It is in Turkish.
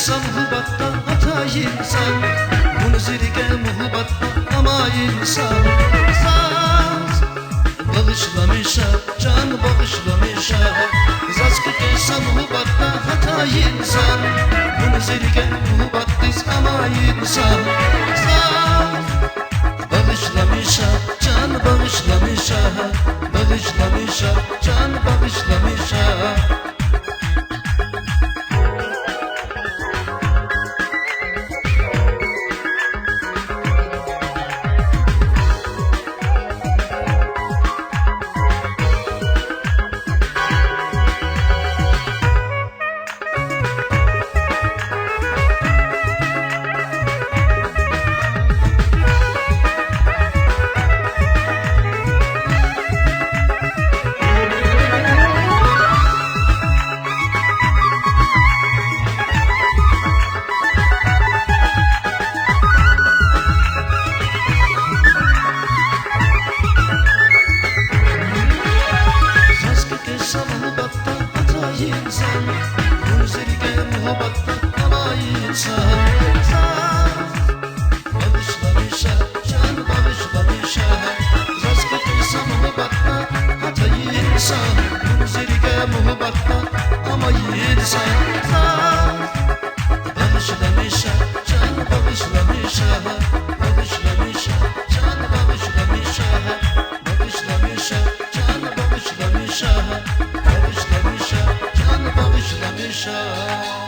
kısa muhabbatta hata insan, bunu zirge muhabbatta ama insan. Zaz bağışlamışa, can bağışlamışa, zaz kısa muhabbatta hata insan, bunu zirge muhabbattız ama insan. Zaz bağışlamışa, can bağışlamışa, bağışlamışa, can bağışlamışa. İnsan, bunu zirge muhabbatta ama insan. Zaz bağışlamışa, can bağışlamışa, zaz kısa muhabbatta hata insan, bunu zirge muhabbatta ama insan. Zaz bağışlamışa, can bağışlamışa, bağışlamışa, can bağışlamışa, bağışlamışa, can bağışlamışa, bağışlamışa, can bağışlamışa.